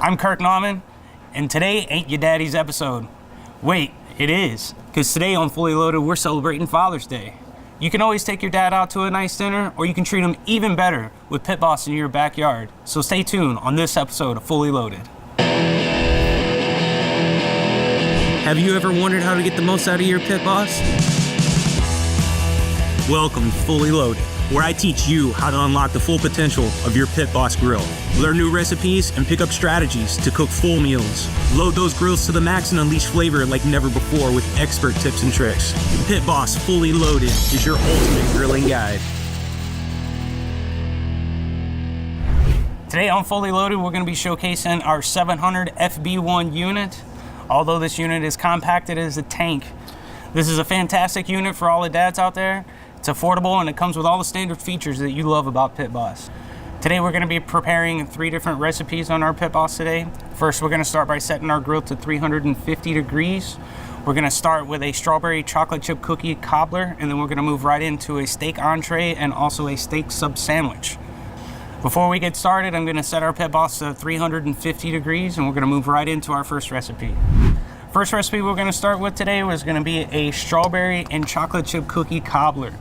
I'm Kirk Nauman, and today ain't your daddy's episode. Wait, it is, because today on Fully Loaded, we're celebrating Father's Day. You can always take your dad out to a nice dinner, or you can treat him even better with Pit Boss in your backyard. So stay tuned on this episode of Fully Loaded. Have you ever wondered how to get the most out of your Pit Boss? Welcome to Fully Loaded, where I teach you how to unlock the full potential of your Pit Boss grill. Learn new recipes and pick up strategies to cook full meals. Load those grills to the max and unleash flavor like never before with expert tips and tricks. Pit Boss Fully Loaded is your ultimate grilling guide. Today on Fully Loaded, we're going to be showcasing our 700 FB1 unit. Although this unit is compacted as a tank, this is a fantastic unit for all the dads out there. It's affordable and it comes with all the standard features that you love about Pit Boss. Today we're going to be preparing 3 different recipes on our Pit Boss today. First, we're going to start by setting our grill to 350 degrees. We're going to start with a strawberry chocolate chip cookie cobbler, and then we're going to move right into a steak entree and also a steak sub sandwich. Before we get started, I'm going to set our Pit Boss to 350 degrees, and we're going to move right into our first recipe. First recipe we're going to start with today was going to be a strawberry and chocolate chip cookie cobbler.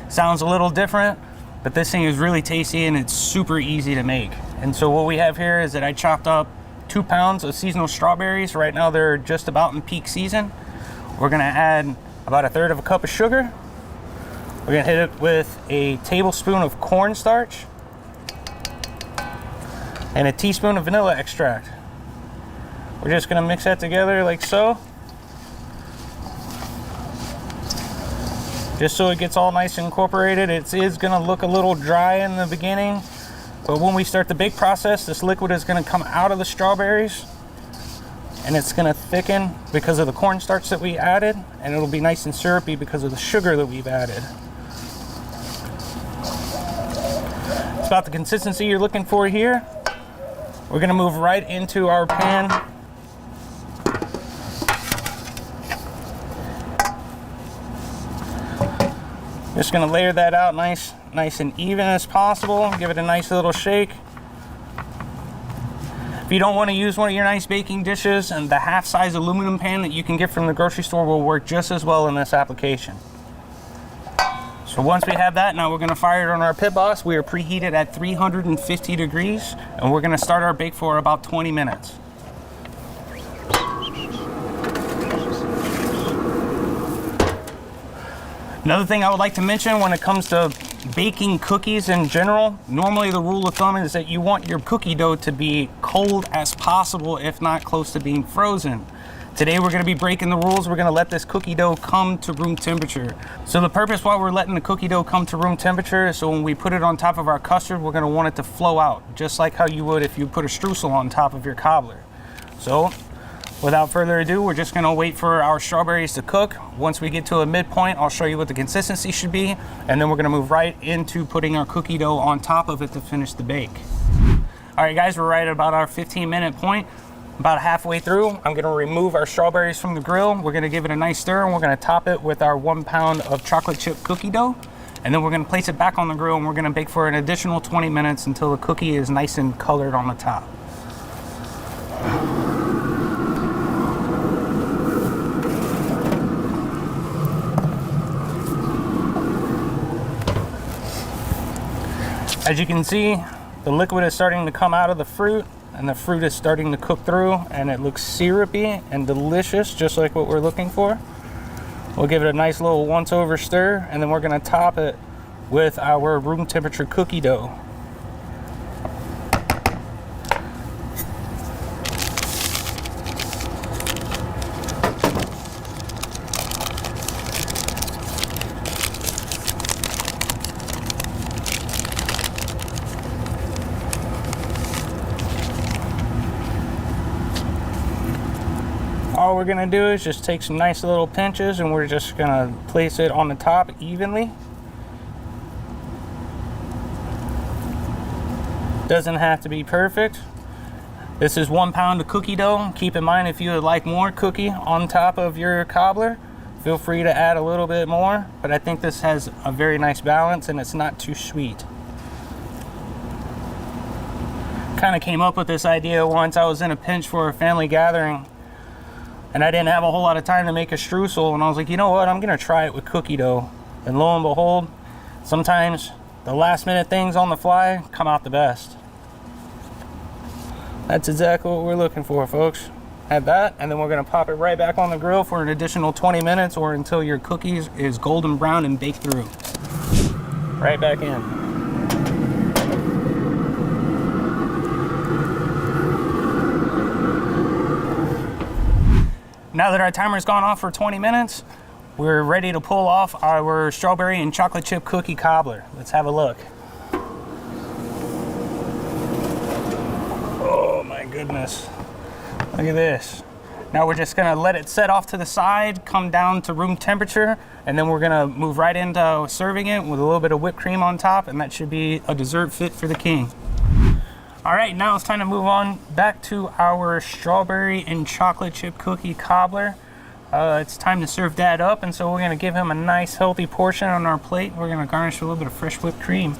Sounds a little different, but this thing is really tasty and it's super easy to make. And so what we have here is that I chopped up 2 pounds of seasonal strawberries. Right now they're just about in peak season. We're going to add about 1/3 cup of sugar. We're going to hit it with a tablespoon of cornstarch and a teaspoon of vanilla extract. We're just going to mix that together like so, just so it gets all nice and incorporated. It is going to look a little dry in the beginning, but when we start the bake process, this liquid is going to come out of the strawberries and it's going to thicken because of the cornstarch that we added, and it'll be nice and syrupy because of the sugar that we've added. It's about the consistency you're looking for here. We're going to move right into our pan. Just going to layer that out nice and even as possible. Give it a nice little shake. If you don't want to use one of your nice baking dishes, and the half-size aluminum pan that you can get from the grocery store will work just as well in this application. So once we have that, now we're going to fire it on our Pit Boss. We are preheated at 350 degrees, and we're going to start our bake for about 20 minutes. Another thing I would like to mention when it comes to baking cookies in general, normally the rule of thumb is that you want your cookie dough to be cold as possible, if not close to being frozen. Today we're going to be breaking the rules. We're going to let this cookie dough come to room temperature. So the purpose why we're letting the cookie dough come to room temperature is so when we put it on top of our custard, we're going to want it to flow out, just like how you would if you put a streusel on top of your cobbler. So without further ado, we're just going to wait for our strawberries to cook. Once we get to a midpoint, I'll show you what the consistency should be, and then we're going to move right into putting our cookie dough on top of it to finish the bake. All right, guys, we're right at about our 15-minute point. About halfway through, I'm going to remove our strawberries from the grill. We're going to give it a nice stir, and we're going to top it with our 1 pound of chocolate chip cookie dough. And then we're going to place it back on the grill, and we're going to bake for an additional 20 minutes until the cookie is nice and colored on the top. As you can see, the liquid is starting to come out of the fruit, and the fruit is starting to cook through, and it looks syrupy and delicious, just like what we're looking for. We'll give it a nice little once-over stir, and then we're going to top it with our room temperature cookie dough. All we're going to do is just take some nice little pinches, and we're just going to place it on the top evenly. Doesn't have to be perfect. This is 1 pound of cookie dough. Keep in mind, if you would like more cookie on top of your cobbler, feel free to add a little bit more, but I think this has a very nice balance and it's not too sweet. Kind kind of came up with this idea once. I was in a pinch for a family gathering, and I didn't have a whole lot of time to make a streusel, and I was like, you know what, I'm gonna try it with cookie dough. And lo and behold, sometimes the last minute things on the fly come out the best. That's exactly what we're looking for, folks. Add that, and then we're gonna pop it right back on the grill for an additional 20 minutes or until your cookies is golden brown and baked through. Right back in. Now that our timer's gone off for 20 minutes, we're ready to pull off our strawberry and chocolate chip cookie cobbler. Let's have a look. Oh my goodness. Look at this. Now we're just gonna let it set off to the side, come down to room temperature, and then we're gonna move right into serving it with a little bit of whipped cream on top, and that should be a dessert fit for the king. All right, now it's time to move on back to our strawberry and chocolate chip cookie cobbler. It's time to serve that up, and so we're gonna give him a nice healthy portion on our plate. We're gonna garnish with a little bit of fresh whipped cream.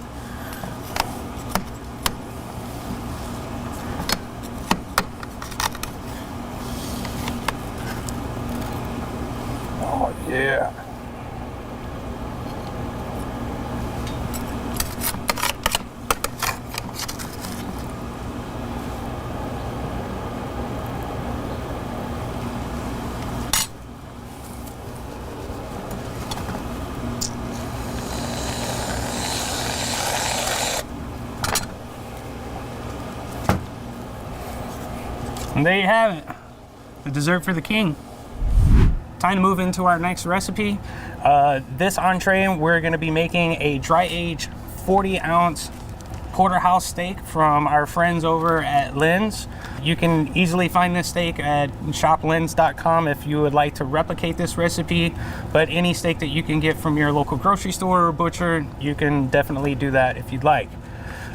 Oh yeah. And there you have it, the dessert for the king. Time to move into our next recipe. This entree, we're gonna be making a dry aged 40-ounce porterhouse steak from our friends over at Lynx. You can easily find this steak at shoplynx.com if you would like to replicate this recipe, but any steak that you can get from your local grocery store or butcher, you can definitely do that if you'd like.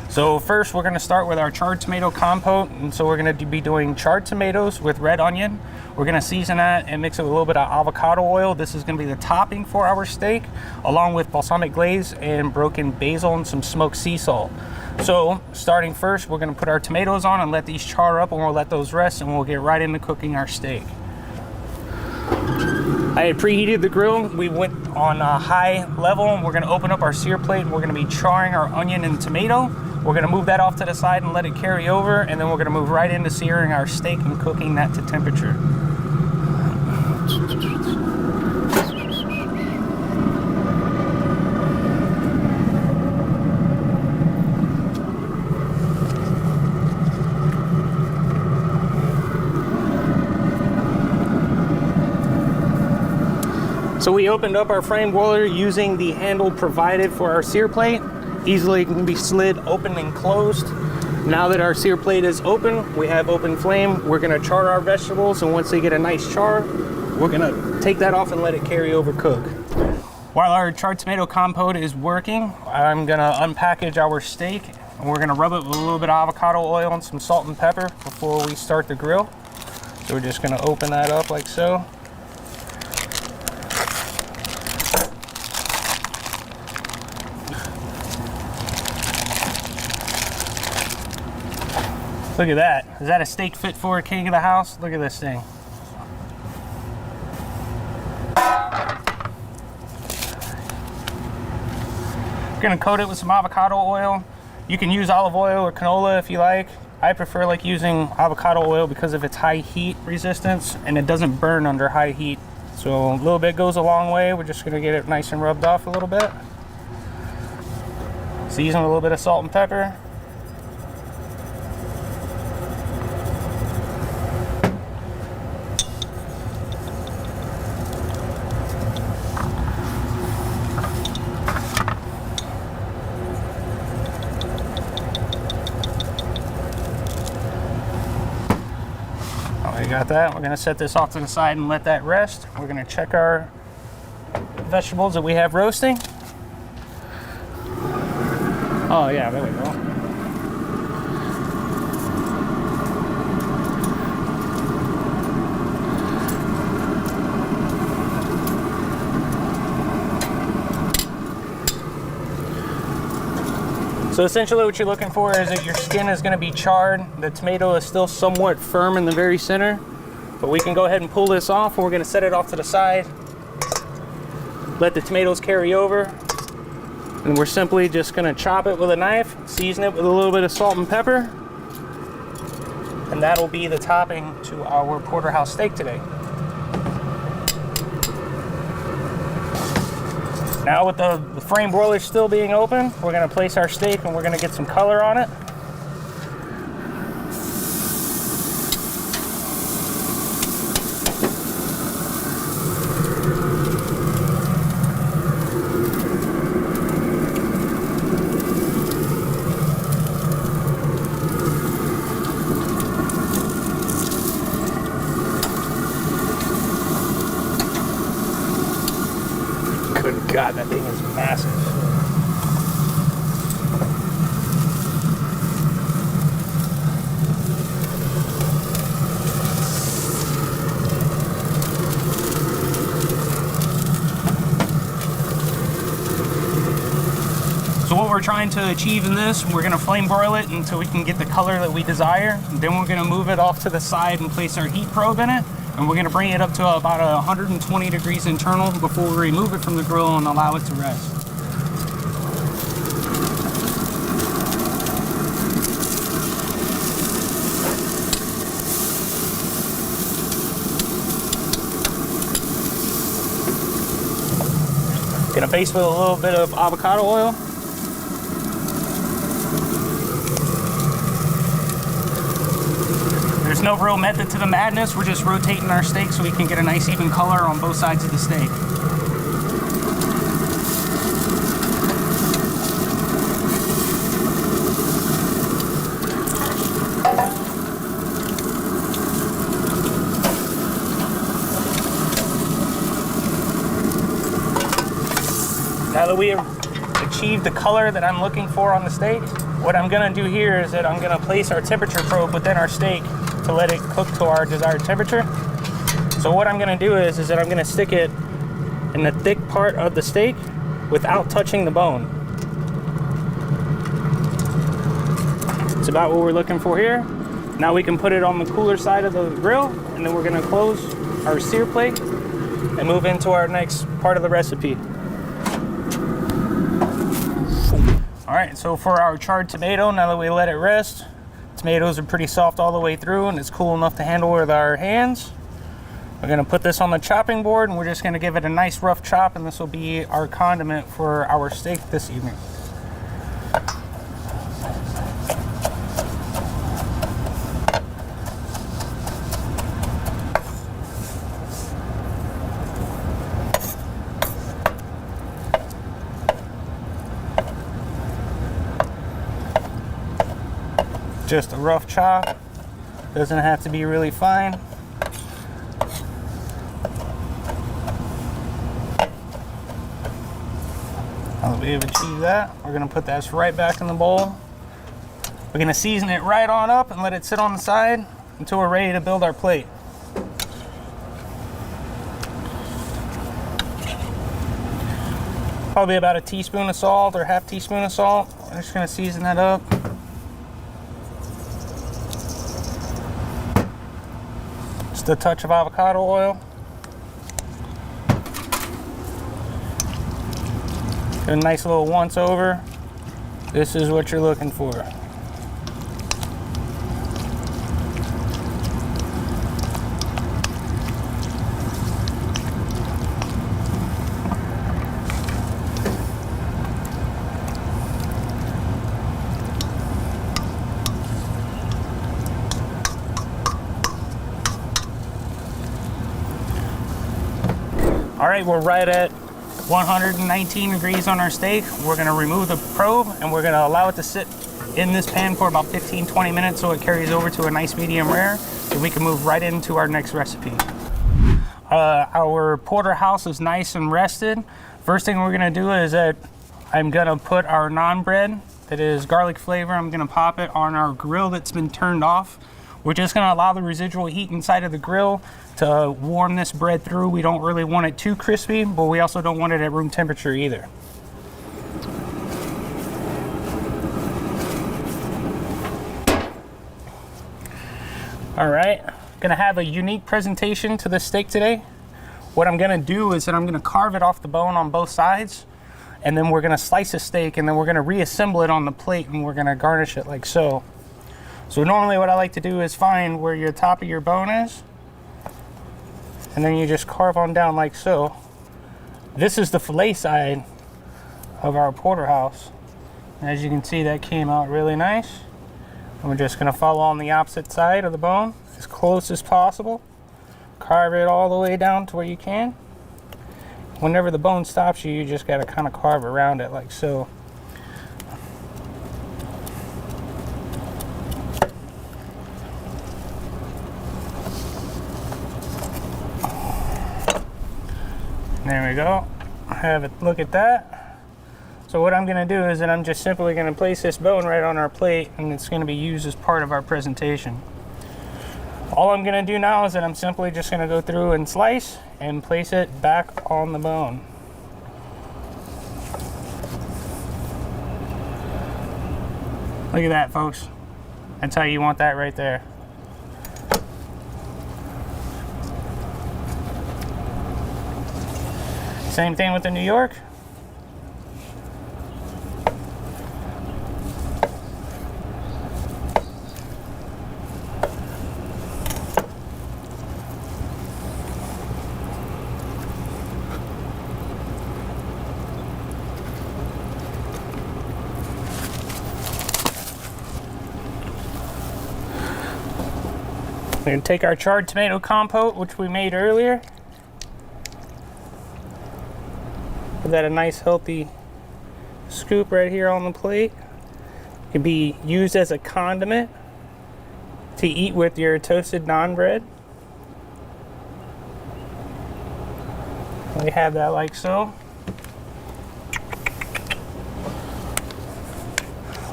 So first we're gonna start with our charred tomato compote, and so we're gonna be doing charred tomatoes with red onion. We're gonna season that and mix it with a little bit of avocado oil. This is gonna be the topping for our steak, along with balsamic glaze and broken basil and some smoked sea salt. So starting first, we're gonna put our tomatoes on and let these char up, and we'll let those rest, and we'll get right into cooking our steak. I had preheated the grill. We went on a high level, and we're gonna open up our sear plate, and we're gonna be charring our onion and tomato. We're gonna move that off to the side and let it carry over, and then we're gonna move right into searing our steak and cooking that to temperature. So we opened up our frame boiler using the handle provided for our sear plate. Easily can be slid open and closed. Now that our sear plate is open, we have open flame. We're gonna char our vegetables, and once they get a nice char, we're gonna take that off and let it carry over cook. While our charred tomato compote is working, I'm gonna unpackage our steak, and we're gonna rub it with a little bit of avocado oil and some salt and pepper before we start the grill. So we're just gonna open that up like so. Look at that. Is that a steak fit for a king of the house? Look at this thing. We're gonna coat it with some avocado oil. You can use olive oil or canola if you like. I prefer like using avocado oil because of its high heat resistance, and it doesn't burn under high heat. So a little bit goes a long way. We're just gonna get it nice and rubbed off a little bit. Season with a little bit of salt and pepper. Got that. We're going to set this off to the side and let that rest. We're going to check our vegetables that we have roasting. Oh yeah, there we go. So essentially what you're looking for is that your skin is going to be charred. The tomato is still somewhat firm in the very center, but we can go ahead and pull this off, and we're going to set it off to the side. Let the tomatoes carry over, and we're simply just going to chop it with a knife, season it with a little bit of salt and pepper, and that'll be the topping to our porterhouse steak today. Now with the frame broiler still being open, we're going to place our steak and we're going to get some color on it. God, that thing is massive. So what we're trying to achieve in this, we're going to flame broil it until we can get the color that we desire. Then we're going to move it off to the side and place our heat probe in it. And we're going to bring it up to about 120 degrees internal before we remove it from the grill and allow it to rest. Going to baste with a little bit of avocado oil. There's no real method to the madness. We're just rotating our steak so we can get a nice even color on both sides of the steak. Now that we have achieved the color that I'm looking for on the steak, what I'm gonna do here is that I'm gonna place our temperature probe within our steak to let it cook to our desired temperature. So what I'm gonna do is that I'm gonna stick it in the thick part of the steak without touching the bone. It's about what we're looking for here. Now we can put it on the cooler side of the grill, and then we're gonna close our sear plate and move into our next part of the recipe. All right, so for our charred tomato, now that we let it rest, tomatoes are pretty soft all the way through and it's cool enough to handle with our hands. We're gonna put this on the chopping board and we're just gonna give it a nice rough chop, and this will be our condiment for our steak this evening. Just a rough chop, doesn't have to be really fine. Now that we have achieved that, we're gonna put this right back in the bowl. We're gonna season it right on up and let it sit on the side until we're ready to build our plate. Probably about a teaspoon of salt or half teaspoon of salt. We're just gonna season that up. Just a touch of avocado oil. Get a nice little once over. This is what you're looking for. All right, we're right at 119 degrees on our steak. We're gonna remove the probe and we're gonna allow it to sit in this pan for about 15-20 minutes so it carries over to a nice medium rare, and we can move right into our next recipe. Our porterhouse is nice and rested. First thing we're gonna do is that I'm gonna put our naan bread that is garlic flavor. I'm gonna pop it on our grill that's been turned off. We're just gonna allow the residual heat inside of the grill to warm this bread through. We don't really want it too crispy, but we also don't want it at room temperature either. All right, gonna have a unique presentation to this steak today. What I'm gonna do is that I'm gonna carve it off the bone on both sides, and then we're gonna slice the steak, and then we're gonna reassemble it on the plate, and we're gonna garnish it like so. So normally what I like to do is find where your top of your bone is, and then you just carve on down like so. This is the fillet side of our porterhouse. As you can see, that came out really nice. And we're just gonna follow on the opposite side of the bone as close as possible. Carve it all the way down to where you can. Whenever the bone stops you, you just gotta kind of carve around it like so. There we go. Have a look at that. So what I'm gonna do is that I'm just simply gonna place this bone right on our plate, and it's gonna be used as part of our presentation. All I'm gonna do now is that I'm simply just gonna go through and slice and place it back on the bone. Look at that, folks. That's how you want that right there. Same thing with the New York. We're gonna take our charred tomato compote, which we made earlier. Give that a nice healthy scoop right here on the plate. It can be used as a condiment to eat with your toasted naan bread. We have that like so.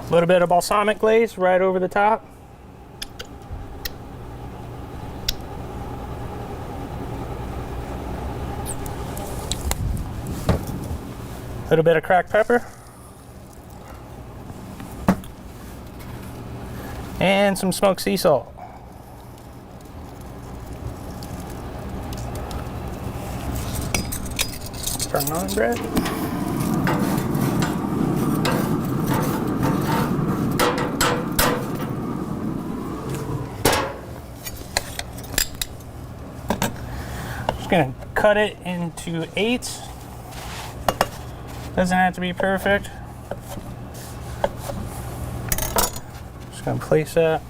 A little bit of balsamic glaze right over the top. A little bit of cracked pepper. And some smoked sea salt. Our naan bread. Just gonna cut it into 8s. Doesn't have to be perfect. Just gonna place that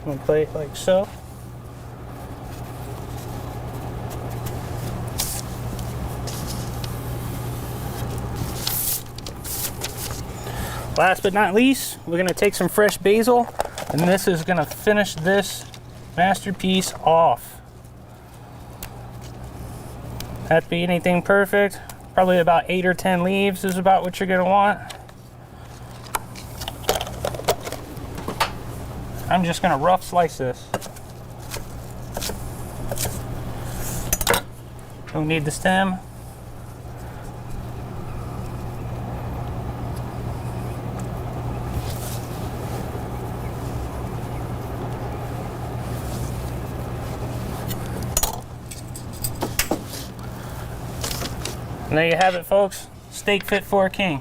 on the plate like so. Last but not least, we're gonna take some fresh basil, and this is gonna finish this masterpiece off. Have to be anything perfect. Probably about 8 or 10 leaves is about what you're gonna want. I'm just gonna rough slice this. Don't need the stem. And there you have it, folks. Steak fit for a king.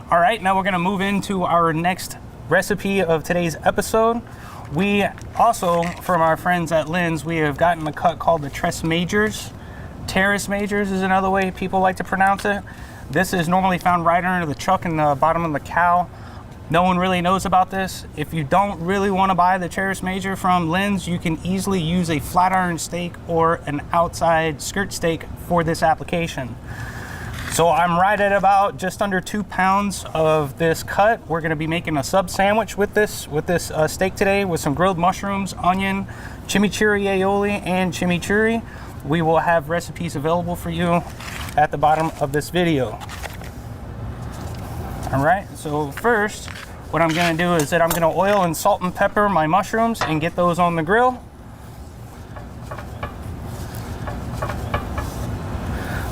All right, now we're gonna move into our next recipe of today's episode. We also, from our friends at Lynx, we have gotten a cut called the Tres Majors. Terrace Majors is another way people like to pronounce it. This is normally found right under the chuck in the bottom of the cow. No one really knows about this. If you don't really want to buy the Terrace Major from Lynx, you can easily use a flat iron steak or an outside skirt steak for this application. So I'm right at about just under 2 pounds of this cut. We're going to be making a sub sandwich with this steak today with some grilled mushrooms, onion, chimichurri aioli, and chimichurri. We will have recipes available for you at the bottom of this video. All right, so first, what I'm gonna do is that I'm gonna oil and salt and pepper my mushrooms and get those on the grill.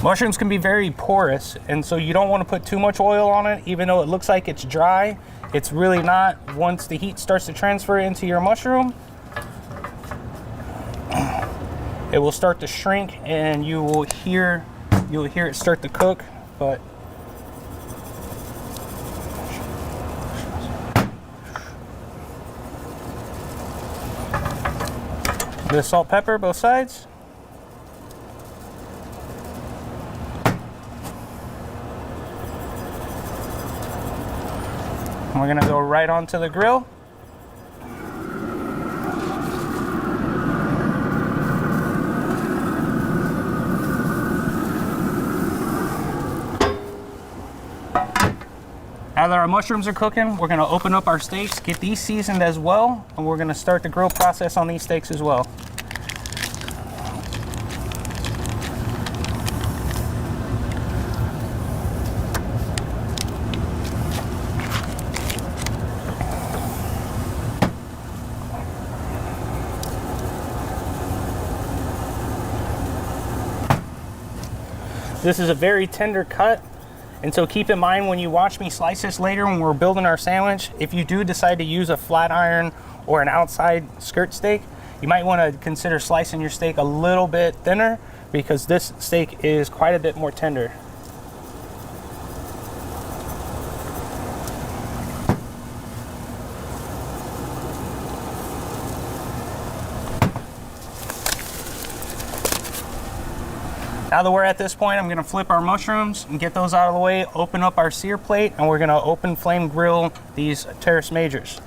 Mushrooms can be very porous, and so you don't want to put too much oil on it. Even though it looks like it's dry, It's really not. Once the heat starts to transfer into your mushroom, it will start to shrink and you'll hear it start to cook. But the salt, pepper, both sides. And we're gonna go right onto the grill. Now that our mushrooms are cooking, we're gonna open up our steaks, get these seasoned as well, and we're gonna start the grill process on these steaks as well. This is a very tender cut, and so keep in mind when you watch me slice this later when we're building our sandwich, if you do decide to use a flat iron or an outside skirt steak, you might want to consider slicing your steak a little bit thinner because this steak is quite a bit more tender. Now that we're at this point, I'm gonna flip our mushrooms and get those out of the way, open up our sear plate, and we're gonna open flame grill these terrace majors.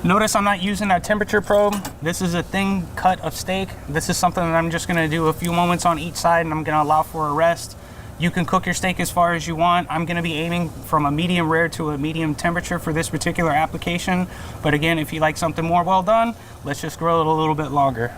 Notice I'm not using a temperature probe. This is a thin cut of steak. This is something that I'm just gonna do a few moments on each side and I'm gonna allow for a rest. You can cook your steak as far as you want. I'm gonna be aiming from a medium rare to a medium temperature for this particular application. But again, if you like something more well done, let's just grill it a little bit longer.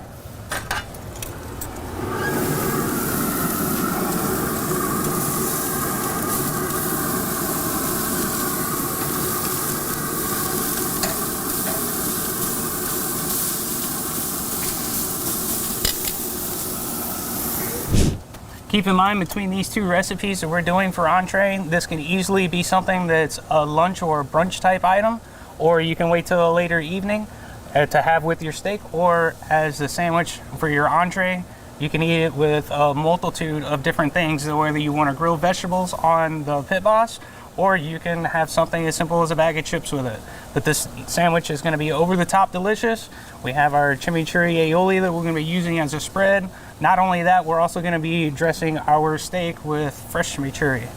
Keep in mind between these two recipes that we're doing for entree, this can easily be something that's a lunch or brunch type item, or you can wait till a later evening to have with your steak, or as a sandwich for your entree. You can eat it with a multitude of different things, whether you want to grill vegetables on the Pit Boss, or you can have something as simple as a bag of chips with it. But this sandwich is going to be over the top delicious. We have our chimichurri aioli that we're going to be using as a spread. Not only that, we're also going to be dressing our steak with fresh chimichurri.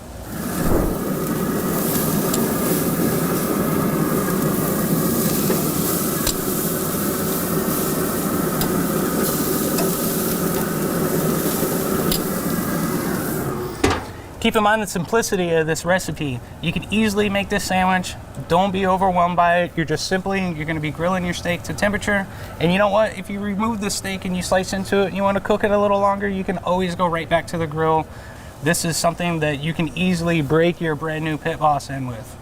Keep in mind the simplicity of this recipe. You can easily make this sandwich. Don't be overwhelmed by it. You're going to be grilling your steak to temperature. And you know what? If you remove the steak and you slice into it and you want to cook it a little longer, you can always go right back to the grill. This is something that you can easily break your brand new Pit Boss in with.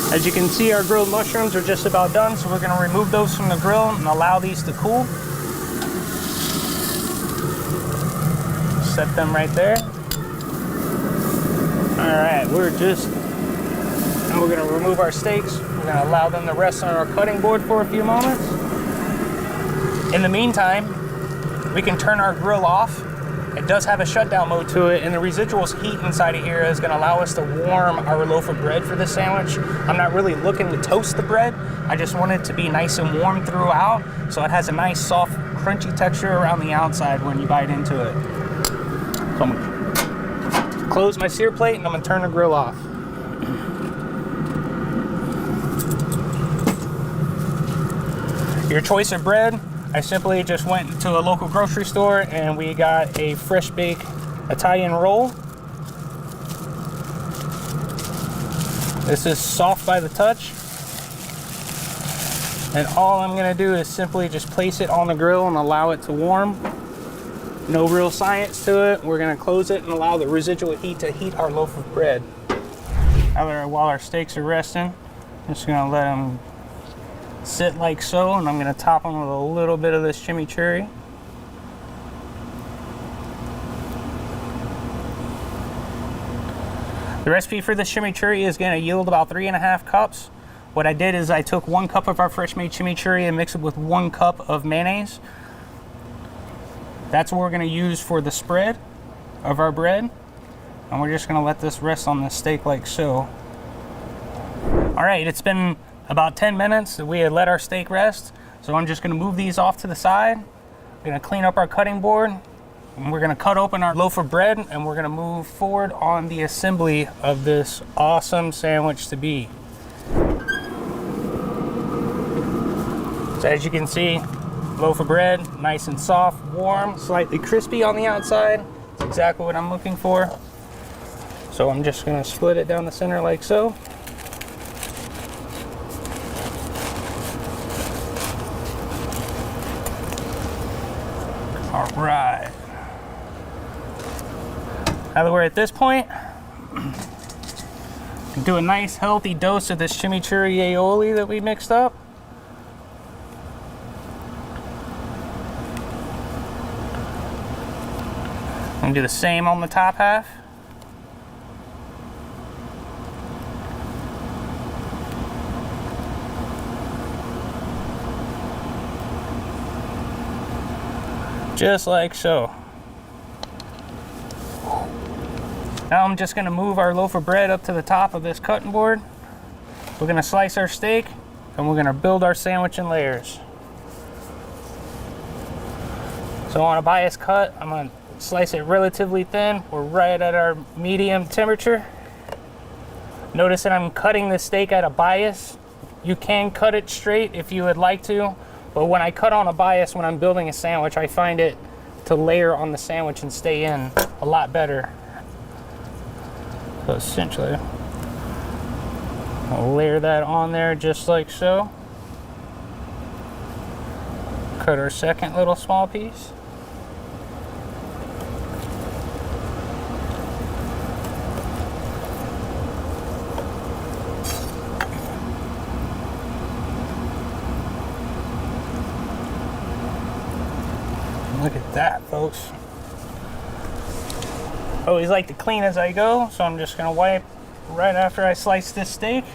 As you can see, our grilled mushrooms are just about done, so we're going to remove those from the grill and allow these to cool. Set them right there. Alright, we're going to remove our steaks. We're going to allow them to rest on our cutting board for a few moments. In the meantime, we can turn our grill off. It does have a shutdown mode to it, and the residual heat inside of here is going to allow us to warm our loaf of bread for this sandwich. I'm not really looking to toast the bread. I just want it to be nice and warm throughout, so it has a nice, soft, crunchy texture around the outside when you bite into it. So I'm going to close my sear plate and I'm gonna turn the grill off. Your choice of bread, I simply just went to a local grocery store and we got a fresh baked Italian roll. This is soft by the touch. And all I'm gonna do is simply just place it on the grill and allow it to warm. No real science to it. We're gonna close it and allow the residual heat to heat our loaf of bread. While our steaks are resting, I'm just gonna let them sit like so, and I'm gonna top them with a little bit of this chimichurri. The recipe for this chimichurri is gonna yield about 3.5 cups. What I did is I took 1 cup of our fresh made chimichurri and mixed it with 1 cup of mayonnaise. That's what we're gonna use for the spread of our bread. And we're just gonna let this rest on the steak like so. All right, it's been about 10 minutes that we had let our steak rest. So I'm just gonna move these off to the side. We're gonna clean up our cutting board. And we're gonna cut open our loaf of bread and we're gonna move forward on the assembly of this awesome sandwich to be. So as you can see, loaf of bread, nice and soft, warm, slightly crispy on the outside. That's exactly what I'm looking for. So I'm just gonna split it down the center like so. All right. Now that we're at this point, do a nice healthy dose of this chimichurri aioli that we mixed up. And do the same on the top half. Just like so. Now I'm just gonna move our loaf of bread up to the top of this cutting board. We're gonna slice our steak and we're gonna build our sandwich in layers. So on a bias cut, I'm gonna slice it relatively thin. We're right at our medium temperature. Notice that I'm cutting the steak at a bias. You can cut it straight if you would like to, but when I cut on a bias when I'm building a sandwich, I find it to layer on the sandwich and stay in a lot better. So essentially, I'll layer that on there just like so. Cut our second little small piece. Look at that, folks. I always like to clean as I go, so I'm just gonna wipe right after I slice this steak.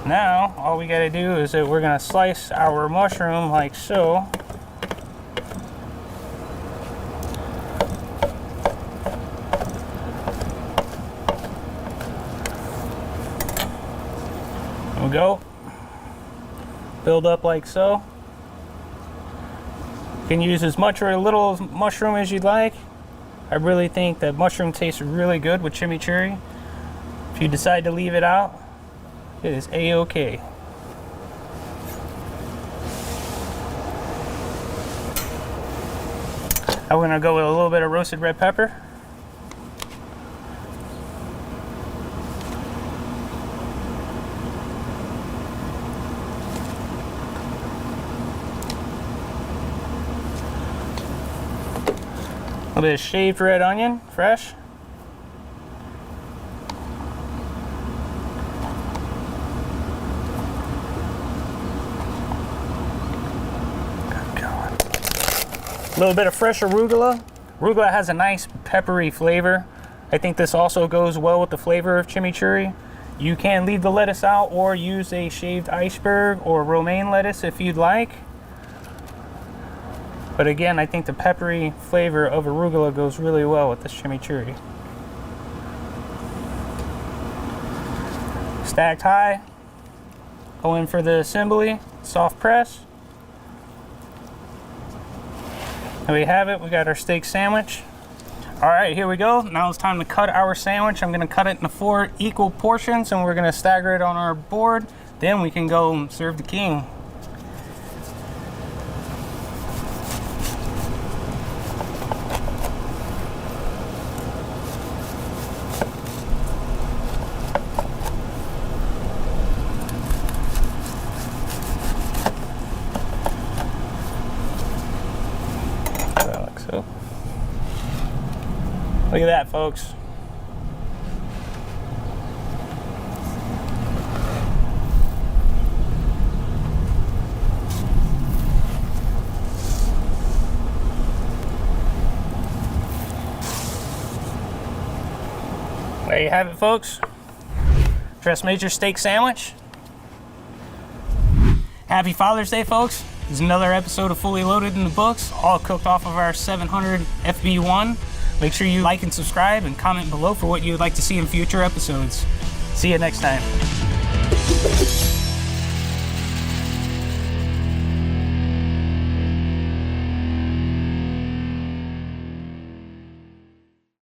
Now, all we gotta do is that we're gonna slice our mushroom like so. There we go. Build up like so. You can use as much or a little mushroom as you'd like. I really think that mushroom tastes really good with chimichurri. If you decide to leave it out, it is a-okay. I'm gonna go with a little bit of roasted red pepper. A little bit of shaved red onion, fresh. A little bit of fresh arugula. Arugula has a nice peppery flavor. I think this also goes well with the flavor of chimichurri. You can leave the lettuce out or use a shaved iceberg or romaine lettuce if you'd like. But again, I think the peppery flavor of arugula goes really well with this chimichurri. Stacked high. Go in for the assembly, soft press. There we have it, we got our steak sandwich. All right, here we go. Now it's time to cut our sandwich. I'm gonna cut it into 4 equal portions and we're gonna stagger it on our board. Then we can go serve the king. Look at that, folks. There you have it, folks. Dress Major steak sandwich. Happy Father's Day, folks. This is another episode of Fully Loaded in the books, all cooked off of our 700 FB1. Make sure you like and subscribe and comment below for what you would like to see in future episodes. See you next time.